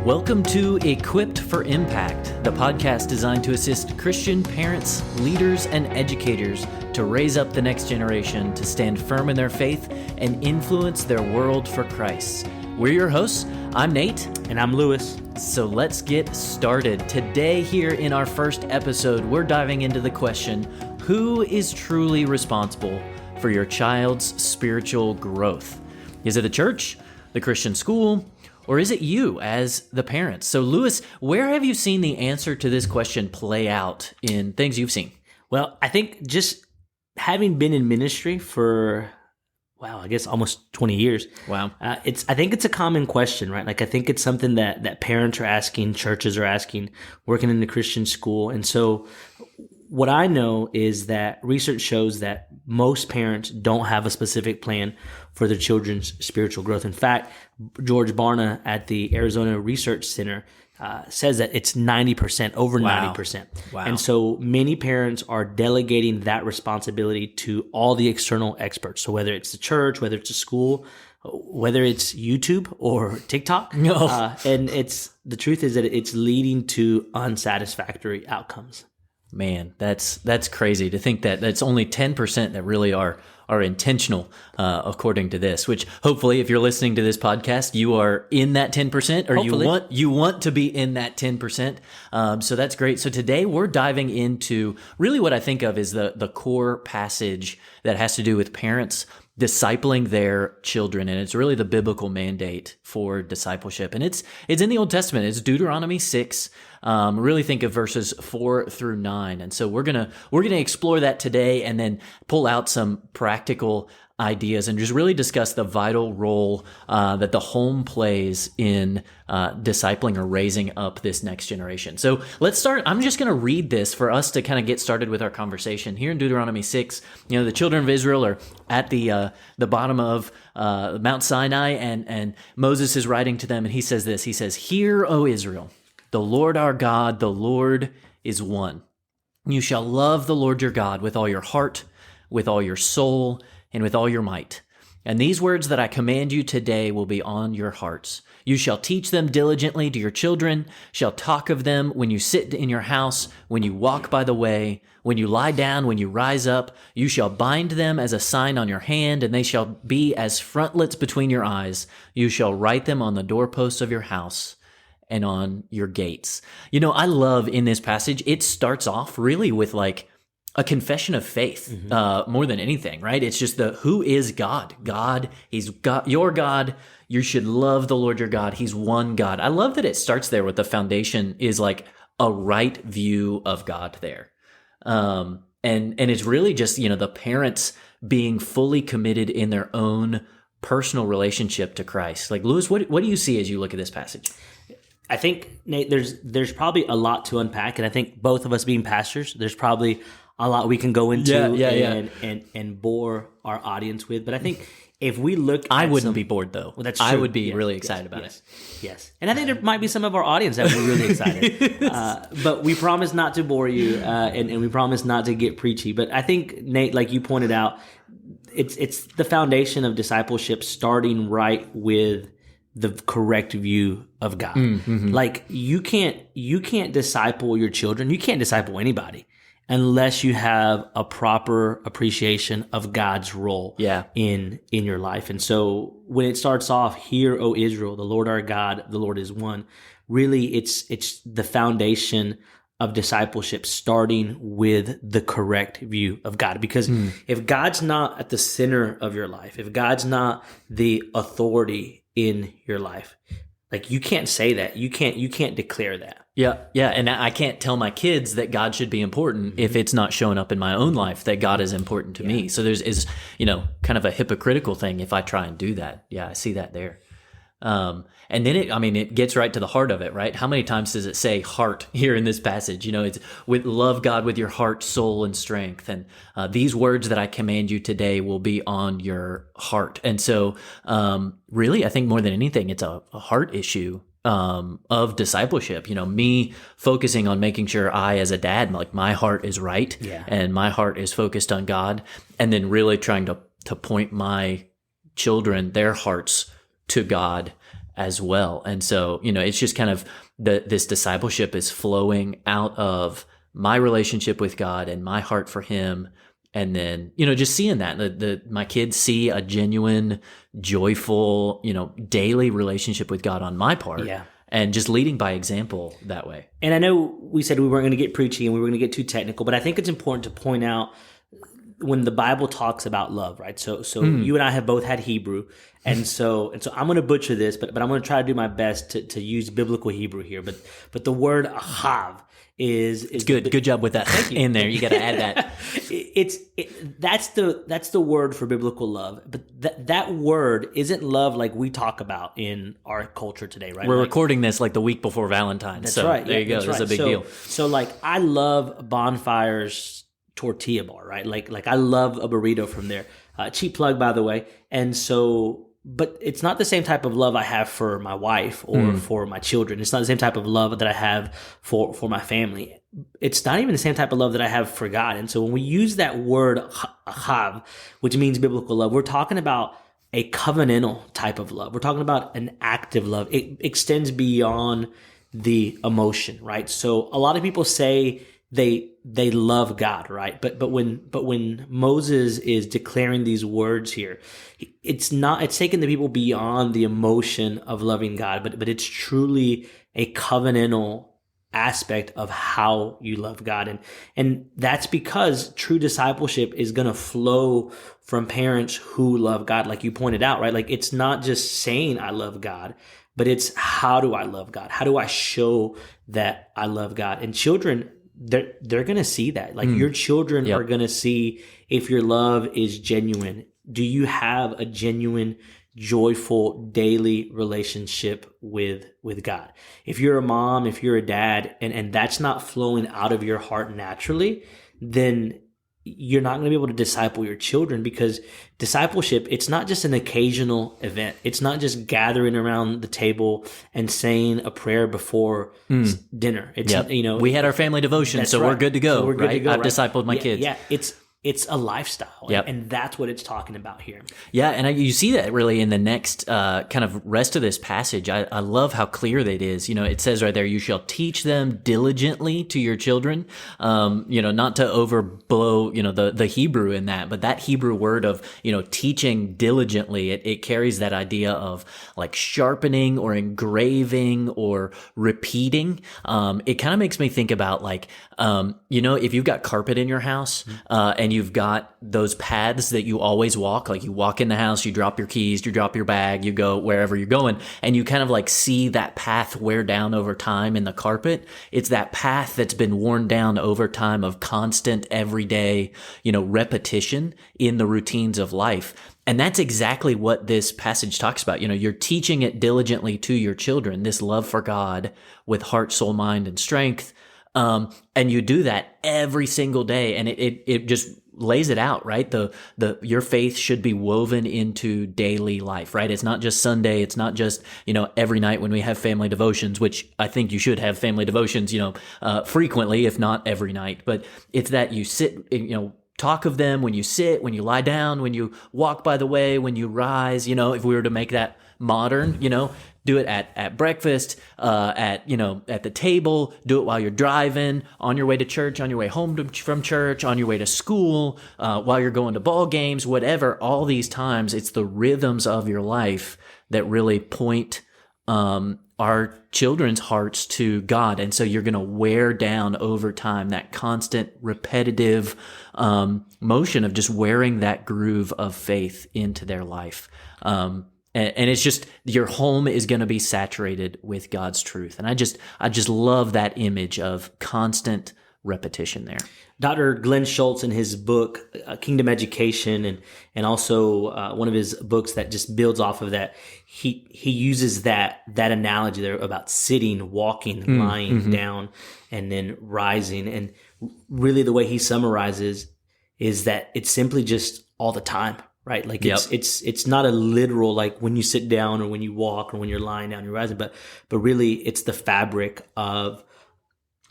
Welcome to Equipped for Impact, the podcast designed to assist Christian parents, leaders, and educators to raise up the next generation to stand firm in their faith and influence their world for Christ. We're your hosts. I'm Nate. And I'm Lewis. So let's get started. Today, here in our first episode, we're diving into the question, who is truly responsible for your child's spiritual growth? Is it the church, the Christian school, or is it you as the parents? So Lewis, where have you seen the answer to this question play out in things you've seen? Well, I think just having been in ministry for, I guess almost 20 years. Wow. I think it's a common question, right? Like I think it's something that parents are asking, churches are asking, working in the Christian school. And so what I know is that research shows that most parents don't have a specific plan for their children's spiritual growth. In fact, George Barna at the Arizona Research Center says that it's 90%, over 90%. Wow. And so many parents are delegating that responsibility to all the external experts. So whether it's the church, whether it's a school, whether it's YouTube or TikTok. No. And the truth is that it's leading to unsatisfactory outcomes. Man, that's crazy to think that that's only 10% that really are intentional, according to this, which hopefully if you're listening to this podcast, you are in that 10%, or hopefully. you want to be in that 10%. So that's great. So today we're diving into really what I think of as the core passage that has to do with parents discipling their children. And it's really the biblical mandate for discipleship. And it's in the Old Testament. It's Deuteronomy 6. Really think of verses 4 through 9. And so we're gonna explore that today and then pull out some practical ideas and just really discuss the vital role that the home plays in discipling or raising up this next generation. So let's start. I'm just going to read this for us to kind of get started with our conversation. Here in Deuteronomy 6, the children of Israel are at the bottom of Mount Sinai, and Moses is writing to them, and he says this. He says, "Hear, O Israel, the Lord our God, the Lord is one. You shall love the Lord your God with all your heart, with all your soul, and with all your might. And these words that I command you today will be on your hearts. You shall teach them diligently to your children, shall talk of them when you sit in your house, when you walk by the way, when you lie down, when you rise up. You shall bind them as a sign on your hand, and they shall be as frontlets between your eyes. You shall write them on the doorposts of your house and on your gates." I love in this passage, it starts off really with like a confession of faith, more than anything, right? It's just who is God? God, He's God, your God. You should love the Lord your God. He's one God. I love that it starts there with the foundation is like a right view of God there. And it's really just, the parents being fully committed in their own personal relationship to Christ. Like, Lewis, what do you see as you look at this passage? I think, Nate, there's probably a lot to unpack, and I think both of us being pastors, there's probably a lot we can go into and bore our audience with. But I think if we look at I wouldn't be bored, though. Well, that's true. I would be really excited about it. Yes. And I think there might be some of our audience that would be really excited. But we promise not to bore you, and we promise not to get preachy. But I think, Nate, like you pointed out, it's the foundation of discipleship starting right with the correct view of God. Mm-hmm. Like you can't disciple your children. You can't disciple anybody unless you have a proper appreciation of God's role in your life. And so when it starts off, "Hear, O Israel, the Lord our God, the Lord is one," really it's the foundation of discipleship starting with the correct view of God. Because if God's not at the center of your life, if God's not the authority in your life, like you can't say that. You can't declare that. Yeah. And I can't tell my kids that God should be important if it's not showing up in my own life that God is important to me. So there's kind of a hypocritical thing if I try and do that. Yeah, I see that there. And then it gets right to the heart of it, right? How many times does it say heart here in this passage? It's with love God with your heart, soul, and strength. And these words that I command you today will be on your heart. And so really, I think more than anything, it's a heart issue of discipleship. Me focusing on making sure I, as a dad, like my heart is right and my heart is focused on God, and then really trying to to point my children, their hearts to God as well. And so, it's just kind of this discipleship is flowing out of my relationship with God and my heart for him. And then, just seeing that my kids see a genuine, joyful, daily relationship with God on my part. Yeah. And just leading by example that way. And I know we said we weren't going to get preachy and we were going to get too technical, but I think it's important to point out when the Bible talks about love, right? So you and I have both had Hebrew, and so I'm going to butcher this, but I'm going to try to do my best to use biblical Hebrew here. But the word ahav is good. Good job with that in there. You got to add that. That's the word for biblical love. But that word isn't love like we talk about in our culture today, right? We're recording this like the week before Valentine's. That's so right. There you go. That's a big deal. So like I love Bonfire's tortilla bar, right? Like I love a burrito from there. Cheap plug, by the way. And so, but it's not the same type of love I have for my wife or for my children. It's not the same type of love that I have for my family. It's not even the same type of love that I have for God. And so when we use that word ahav, which means biblical love, we're talking about a covenantal type of love. We're talking about an active love. It extends beyond the emotion, right? So a lot of people say they love God, right? But when Moses is declaring these words here, it's taking the people beyond the emotion of loving God, but it's truly a covenantal aspect of how you love God. And that's because true discipleship is going to flow from parents who love God, like you pointed out, right? Like it's not just saying I love God, but it's how do I love God? How do I show that I love God? And children, they're going to see that. Like your children are going to see if your love is genuine. Do you have a genuine, joyful, daily relationship with God? If you're a mom, if you're a dad, and that's not flowing out of your heart naturally, then you're not going to be able to disciple your children, because discipleship, it's not just an occasional event. It's not just gathering around the table and saying a prayer before dinner. It's, we had our family devotion, so we're good to go. So we're good to go, I've right? discipled my kids. Yeah, it's a lifestyle, Yep. and that's what it's talking about here. Yeah, and you see that really in the next kind of rest of this passage. I love how clear that is. It says right there, you shall teach them diligently to your children. Not to overblow, the Hebrew in that, but that Hebrew word of, teaching diligently, it carries that idea of like sharpening or engraving or repeating. It kind of makes me think about like, if you've got carpet in your house, and you've got those paths that you always walk, like you walk in the house, you drop your keys, you drop your bag, you go wherever you're going, and you kind of like see that path wear down over time in the carpet. It's that path that's been worn down over time of constant, everyday, repetition in the routines of life. And that's exactly what this passage talks about. You're teaching it diligently to your children, this love for God with heart, soul, mind, and strength. And you do that every single day, and it just lays it out, right? Your faith should be woven into daily life, right? It's not just Sunday. It's not just, every night when we have family devotions, which I think you should have family devotions, frequently, if not every night. But it's that you sit, talk of them when you sit, when you lie down, when you walk by the way, when you rise, if we were to make that modern, do it at breakfast, at the table, do it while you're driving, on your way to church, on your way home from church, on your way to school, while you're going to ball games, whatever. All these times, it's the rhythms of your life that really point our children's hearts to God. And so you're going to wear down over time that constant repetitive motion of just wearing that groove of faith into their life. And it's just, your home is going to be saturated with God's truth. And I just love that image of constant repetition there. Dr. Glenn Schultz, in his book, Kingdom Education, and also one of his books that just builds off of that, he uses that analogy there about sitting, walking, lying down, and then rising. And really the way he summarizes is that it's simply just all the time. Right, like it's not a literal like when you sit down or when you walk or when you're lying down, you're rising, but really it's the fabric of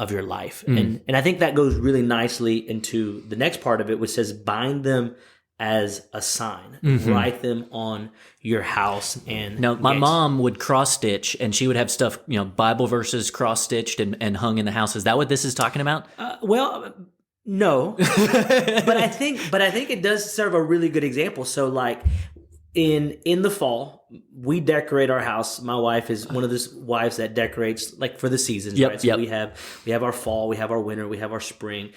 your life, and I think that goes really nicely into the next part of it, which says bind them as a sign. Write them on your house and Now, my gates. mom would cross stitch, and she would have stuff, Bible verses cross stitched and hung in the house. Is that what this is talking about? Well, no, but I think it does serve a really good example. So, like in the fall, we decorate our house. My wife is one of those wives that decorates like for the seasons, right? So we have our fall, we have our winter, we have our spring,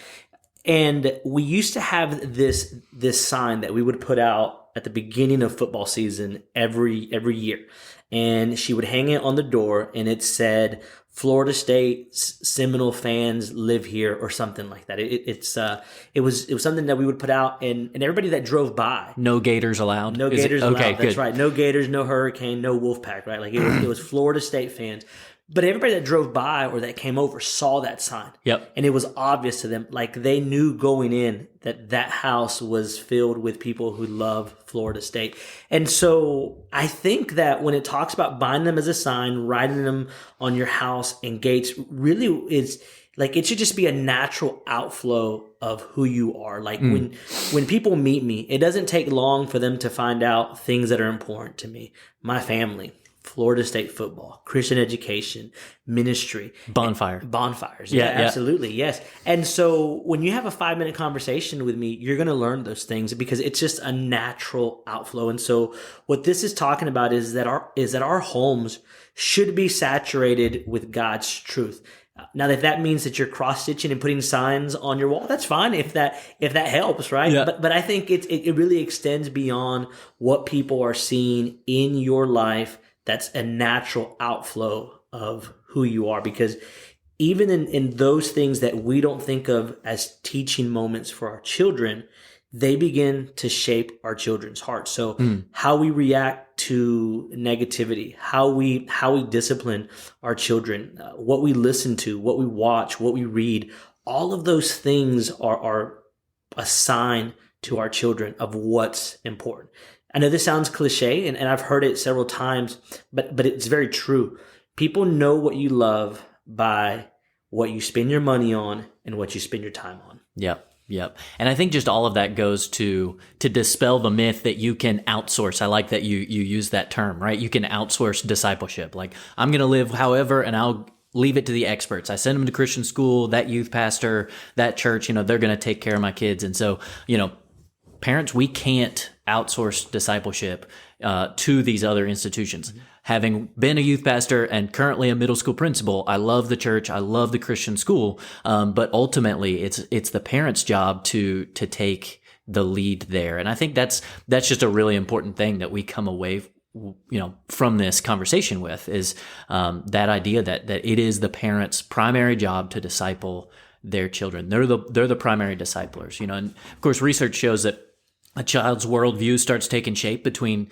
and we used to have this sign that we would put out at the beginning of football season every year, and she would hang it on the door, and it said, Florida State Seminole fans live here, or something like that. It was something that we would put out, and everybody that drove by. No Gators allowed. No Gators allowed. Okay, That's good. right. No Gators, no Hurricane, no Wolfpack. Right? Like it was Florida State fans. But everybody that drove by or that came over saw that sign. Yep. And it was obvious to them. Like they knew going in that house was filled with people who love Florida State. And so I think that when it talks about buying them as a sign, writing them on your house and gates, really is like it should just be a natural outflow of who you are. Like when people meet me, it doesn't take long for them to find out things that are important to me. My family, Florida State football, Christian education, ministry. Bonfires. Yeah, absolutely. Yes. And so when you have a 5-minute conversation with me, you're going to learn those things because it's just a natural outflow. And so what this is talking about is that our homes should be saturated with God's truth. Now, if that means that you're cross-stitching and putting signs on your wall, that's fine if that helps, right? Yeah. But I think it really extends beyond what people are seeing in your life. That's a natural outflow of who you are, because even in those things that we don't think of as teaching moments for our children, they begin to shape our children's hearts. So how we react to negativity, how we discipline our children, what we listen to, what we watch, what we read, all of those things are a sign to our children of what's important. I know this sounds cliche, and I've heard it several times, but it's very true. People know what you love by what you spend your money on and what you spend your time on. Yep. And I think just all of that goes to dispel the myth that you can outsource. I like that you use that term, right? You can outsource discipleship. Like, I'm going to live however, and I'll leave it to the experts. I send them to Christian school, that youth pastor, that church, they're going to take care of my kids. And so, parents, we can't outsource discipleship to these other institutions. Mm-hmm. Having been a youth pastor and currently a middle school principal, I love the church, I love the Christian school, but ultimately it's the parents' job to take the lead there. And I think that's just a really important thing that we come away from this conversation with is that idea that it is the parents' primary job to disciple their children. They're the primary disciplers. And of course, research shows that a child's worldview starts taking shape between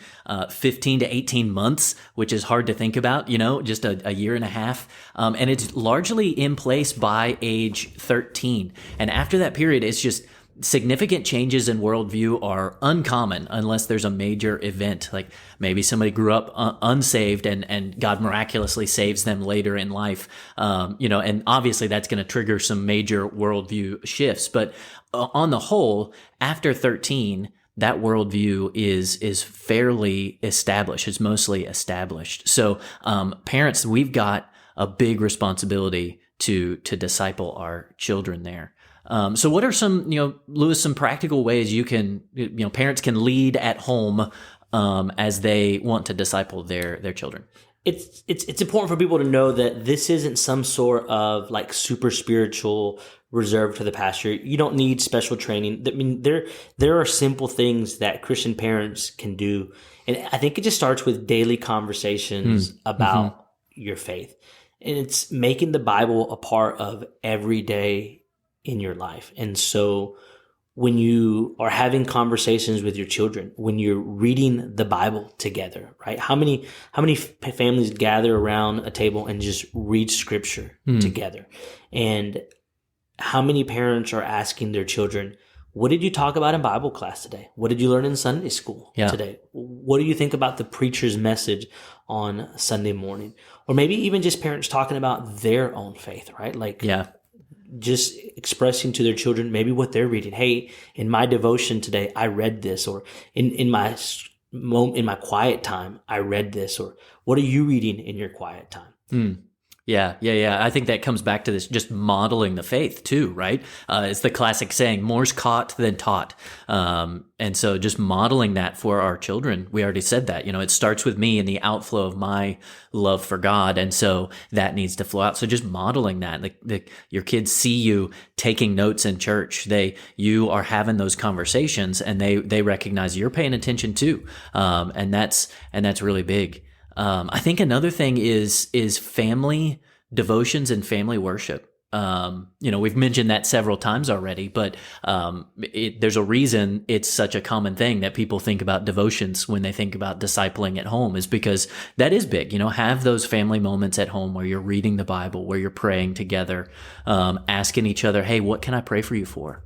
15 to 18 months, which is hard to think about, just a year and a half. And it's largely in place by age 13. And after that period, it's just significant changes in worldview are uncommon unless there's a major event. Like maybe somebody grew up unsaved and God miraculously saves them later in life. And obviously that's going to trigger some major worldview shifts. But on the whole, after 13, that worldview is fairly established. It's mostly established. So, parents, we've got a big responsibility to disciple our children there. So what are some, Lewis, some practical ways parents can lead at home, as they want to disciple their children? It's important for people to know that this isn't some sort of like super spiritual reserved to the pastor. You don't need special training. I mean, there are simple things that Christian parents can do. And I think it just starts with daily conversations about your faith. And it's making the Bible a part of every day in your life. And so when you are having conversations with your children, when you're reading the Bible together, right? How many families gather around a table and just read scripture together? And how many parents are asking their children, what did you talk about in Bible class today? What did you learn in Sunday school today? What do you think about the preacher's message on Sunday morning? Or maybe even just parents talking about their own faith, right? Like, just expressing to their children maybe what they're reading. Hey, in my devotion today, I read this, or in my quiet time, I read this, or what are you reading in your quiet time? Yeah. I think that comes back to this just modeling the faith too, right? It's the classic saying, more's caught than taught. And so just modeling that for our children, we already said that, it starts with me and the outflow of my love for God. And so that needs to flow out. So just modeling that, your kids see you taking notes in church. You are having those conversations, and they recognize you're paying attention too. And that's really big. I think another thing is family devotions and family worship. We've mentioned that several times already, but there's a reason it's such a common thing that people think about devotions when they think about discipling at home, is because that is big. Have those family moments at home where you're reading the Bible, where you're praying together, asking each other, hey, what can I pray for you for?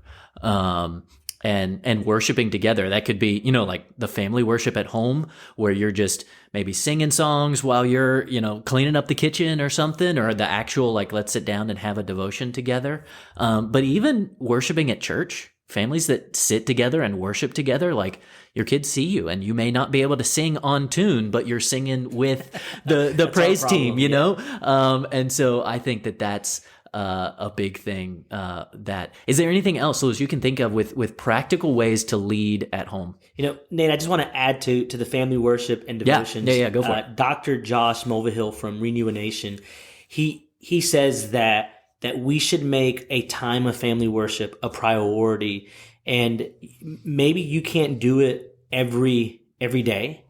And worshiping together. That could be, like the family worship at home, where you're just maybe singing songs while you're, cleaning up the kitchen or something, or the actual, let's sit down and have a devotion together. But even worshiping at church, families that sit together and worship together, your kids see you, and you may not be able to sing on tune, but you're singing with the praise team, And so I think that's a big thing. Is there anything else, Louis, you can think of with practical ways to lead at home? Nate, I just want to add to the family worship and devotions. Yeah, go for it. Dr. Josh Mulvihill from Renew a Nation, he says that we should make a time of family worship a priority, and maybe you can't do it every day,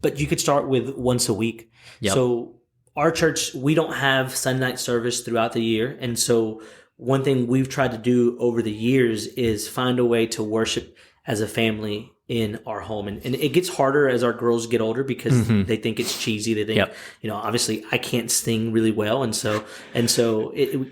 but you could start with once a week. Yep. So our church, we don't have Sunday night service throughout the year. And so one thing we've tried to do over the years is find a way to worship as a family in our home. And it gets harder as our girls get older, because they think it's cheesy. They think, obviously I can't sing really well. And so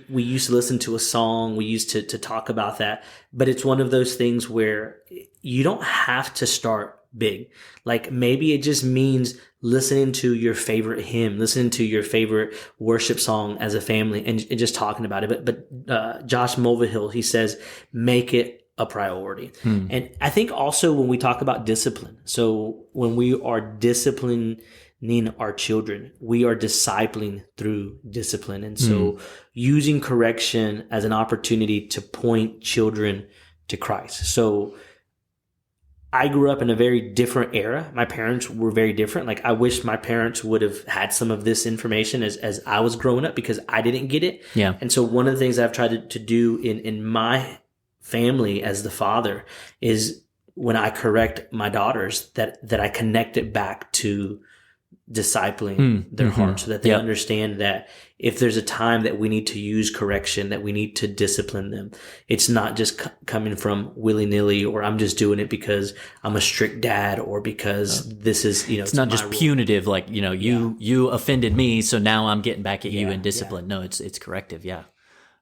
we used to listen to a song. We used to talk about that. But it's one of those things where you don't have to start big. Maybe it just means listening to your favorite hymn, listening to your favorite worship song as a family, and just talking about it. But Josh Mulvihill, he says, make it a priority. And I think also when we talk about discipline, so when we are disciplining our children, we are discipling through discipline. And so using correction as an opportunity to point children to Christ. So I grew up in a very different era. My parents were very different. I wish my parents would have had some of this information as I was growing up, because I didn't get it. Yeah. And so one of the things I've tried to do in my family as the father is, when I correct my daughters, that I connect it back to discipling their heart, so that they understand that if there's a time that we need to use correction, that we need to discipline them, it's not just coming from willy-nilly, or I'm just doing it because I'm a strict dad, or because this is, it's not just punitive, you offended me, so now I'm getting back at you in discipline. No, it's corrective. Yeah.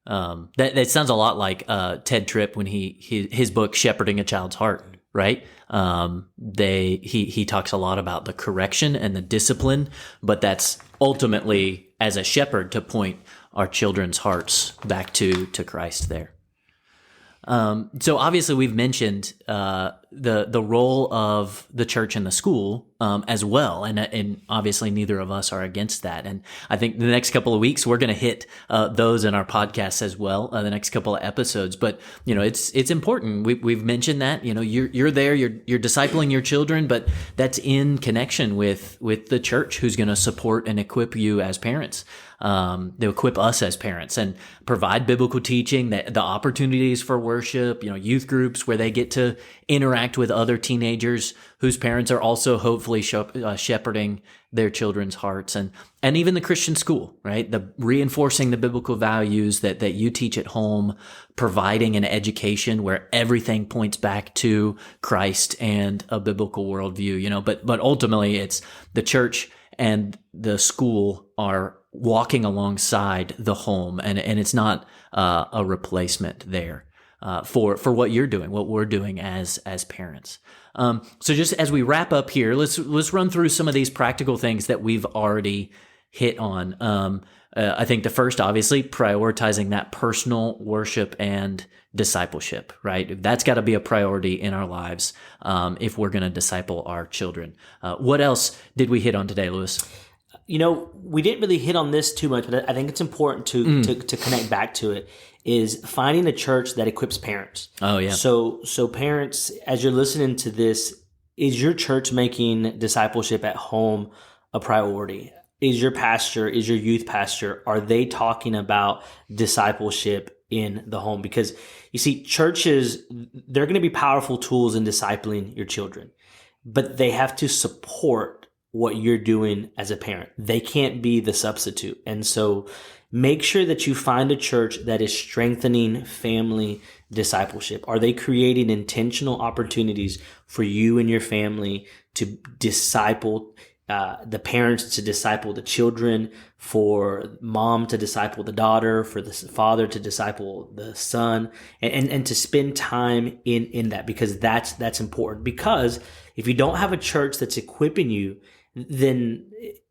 That sounds a lot like Ted Tripp when his book Shepherding a Child's Heart, right? He talks a lot about the correction and the discipline, but that's ultimately as a shepherd to point our children's hearts back to Christ there. So obviously we've mentioned the role of the church and the school as well, and obviously neither of us are against that. And I think the next couple of weeks we're going to hit those in our podcast as well. The next couple of episodes, but it's important. We've mentioned that you're there, you're discipling your children, but that's in connection with the church, who's going to support and equip you as parents. They equip us as parents and provide biblical teaching, the opportunities for worship, youth groups where they get to interact with other teenagers whose parents are also hopefully shepherding their children's hearts, and even the Christian school, right? The reinforcing the biblical values that you teach at home, providing an education where everything points back to Christ and a biblical worldview, but ultimately it's the church and the school are walking alongside the home, and it's not a replacement there for what you're doing, what we're doing as parents. So just as we wrap up here, let's run through some of these practical things that we've already hit on. I think the first, obviously, prioritizing that personal worship and discipleship, right? That's got to be a priority in our lives if we're going to disciple our children. What else did we hit on today, Lewis? We didn't really hit on this too much, but I think it's important to connect back to it, is finding a church that equips parents. Oh, yeah. So parents, as you're listening to this, is your church making discipleship at home a priority? Is your pastor, is your youth pastor, are they talking about discipleship in the home? Because you see, churches, they're going to be powerful tools in discipling your children, but they have to support what you're doing as a parent. They can't be the substitute. And so make sure that you find a church that is strengthening family discipleship. Are they creating intentional opportunities for you and your family to disciple the parents, to disciple the children, for mom to disciple the daughter, for the father to disciple the son, and to spend time in that, because that's important. Because if you don't have a church that's equipping you, then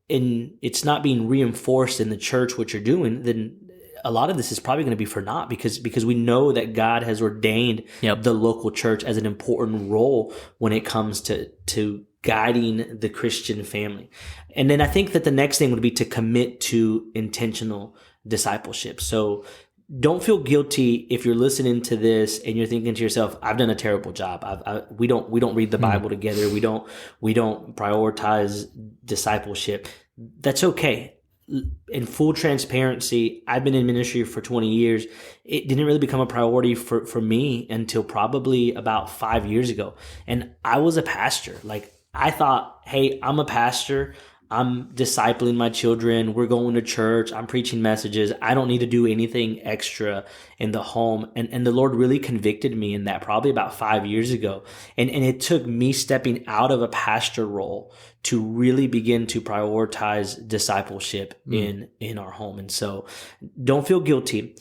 it's not being reinforced in the church what you're doing, then a lot of this is probably going to be for naught, because we know that God has ordained the local church as an important role when it comes to guiding the Christian family. And then I think that the next thing would be to commit to intentional discipleship. So don't feel guilty if you're listening to this and you're thinking to yourself, I've done a terrible job. We don't read the Bible together. We don't prioritize discipleship. That's okay. In full transparency, I've been in ministry for 20 years. It didn't really become a priority for me until probably about 5 years ago. And I was a pastor. Like, I thought, hey, I'm a pastor. I'm discipling my children. We're going to church. I'm preaching messages. I don't need to do anything extra in the home. And the Lord really convicted me in that probably about 5 years ago. And it took me stepping out of a pastor role to really begin to prioritize discipleship in our home. And so don't feel guilty.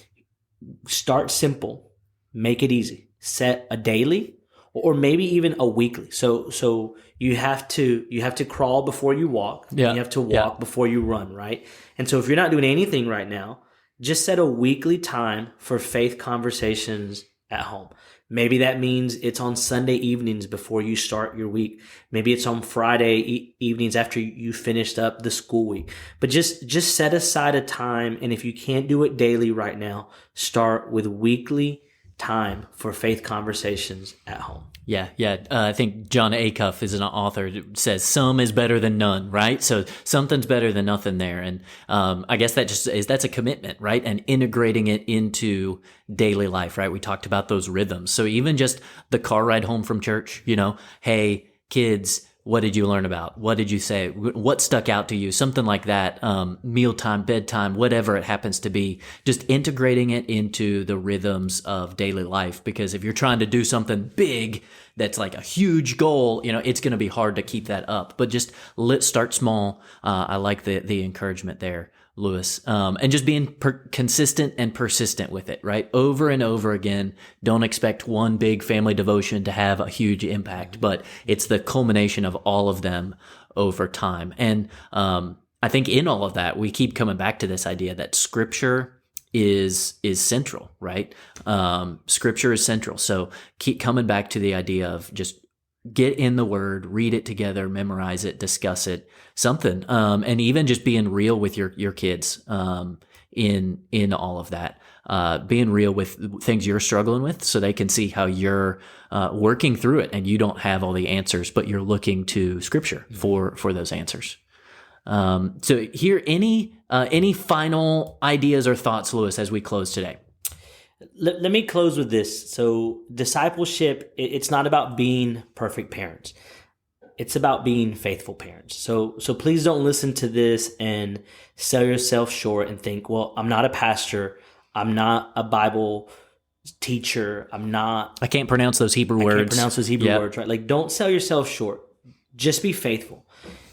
Start simple. Make it easy. Set a daily or maybe even a weekly. So you have to crawl before you walk. Yeah. You have to walk before you run, right? And so if you're not doing anything right now, just set a weekly time for faith conversations at home. Maybe that means it's on Sunday evenings before you start your week. Maybe it's on Friday evenings after you finished up the school week. But just set aside a time, and if you can't do it daily right now, start with weekly time for faith conversations at home. Yeah. I think John Acuff is an author that says some is better than none, right? So something's better than nothing there. And I guess that's a commitment, right? And integrating it into daily life, right? We talked about those rhythms. So even just the car ride home from church, hey, kids, what did you learn about? What did you say? What stuck out to you? Something like that. Mealtime, bedtime, whatever it happens to be. Just integrating it into the rhythms of daily life. Because if you're trying to do something big that's like a huge goal, it's going to be hard to keep that up. But just start small. I like the encouragement there, Lewis. And just being consistent and persistent with it, right? Over and over again. Don't expect one big family devotion to have a huge impact, but it's the culmination of all of them over time. And I think in all of that, we keep coming back to this idea that Scripture is central, right? Scripture is central. So keep coming back to the idea of just get in the Word, read it together, memorize it, discuss it, something. And even just being real with your kids in all of that. Being real with things you're struggling with so they can see how you're working through it, and you don't have all the answers, but you're looking to Scripture for those answers. So here, any final ideas or thoughts, Lewis, as we close today? Let me close with this. So discipleship, it's not about being perfect parents. It's about being faithful parents. So please don't listen to this and sell yourself short and think, well, I'm not a pastor. I'm not a Bible teacher. I can't pronounce those Hebrew words. Right? Like, don't sell yourself short. Just be faithful.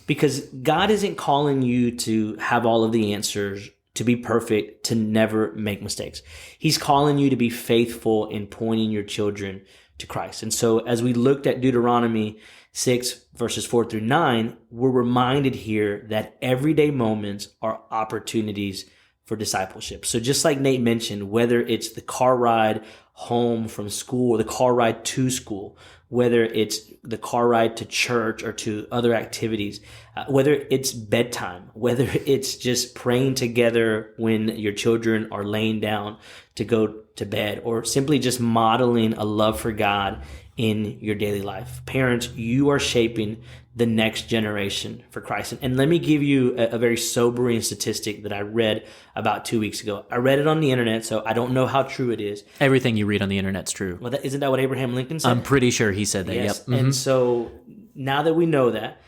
Because God isn't calling you to have all of the answers, to be perfect, to never make mistakes. He's calling you to be faithful in pointing your children to Christ. And so as we looked at Deuteronomy, 6, verses 4 through 9, we're reminded here that everyday moments are opportunities for discipleship. So just like Nate mentioned, whether it's the car ride home from school or the car ride to school, whether it's the car ride to church or to other activities, whether it's bedtime, whether it's just praying together when your children are laying down to go to bed, or simply just modeling a love for God in your daily life. Parents, you are shaping the next generation for Christ. And let me give you a very sobering statistic that I read about 2 weeks ago. I read it on the internet, so I don't know how true it is. Everything you read on the internet's true. Well, isn't that what Abraham Lincoln said? I'm pretty sure he said that. Yes. Yep. Mm-hmm. And so now that we know that,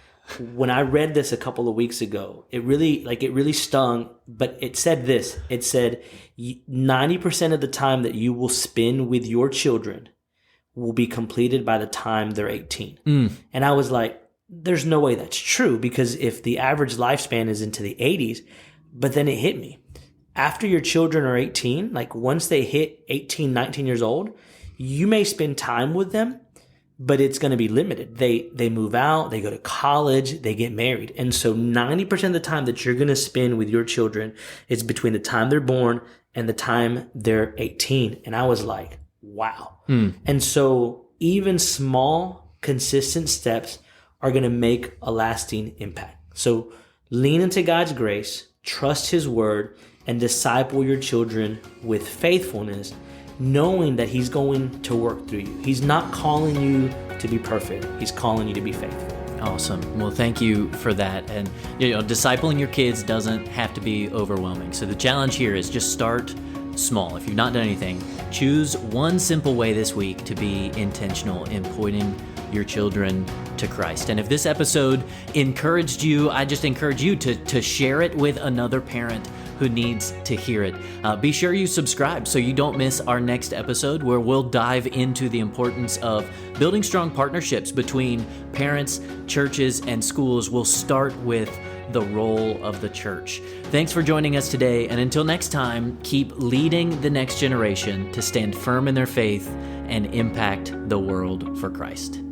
when I read this a couple of weeks ago, it really stung, but it said this. It said 90% of the time that you will spend with your children will be completed by the time they're 18. And I was like, there's no way that's true, because if the average lifespan is into the 80s, but then it hit me. After your children are 18, like once they hit 18, 19 years old, you may spend time with them, but it's going to be limited. They move out, they go to college, they get married. And so 90% of the time that you're going to spend with your children is between the time they're born and the time they're 18. And I was like, wow. And so even small, consistent steps are going to make a lasting impact. So lean into God's grace, trust His word, and disciple your children with faithfulness, knowing that He's going to work through you. He's not calling you to be perfect. He's calling you to be faithful. Awesome. Well, thank you for that. And, discipling your kids doesn't have to be overwhelming. So the challenge here is just start small. If you've not done anything, choose one simple way this week to be intentional in pointing your children to Christ. And if this episode encouraged you, I just encourage you to share it with another parent who needs to hear it. Be sure you subscribe so you don't miss our next episode, where we'll dive into the importance of building strong partnerships between parents, churches, and schools. We'll start with the role of the church. Thanks for joining us today, and until next time, keep leading the next generation to stand firm in their faith and impact the world for Christ.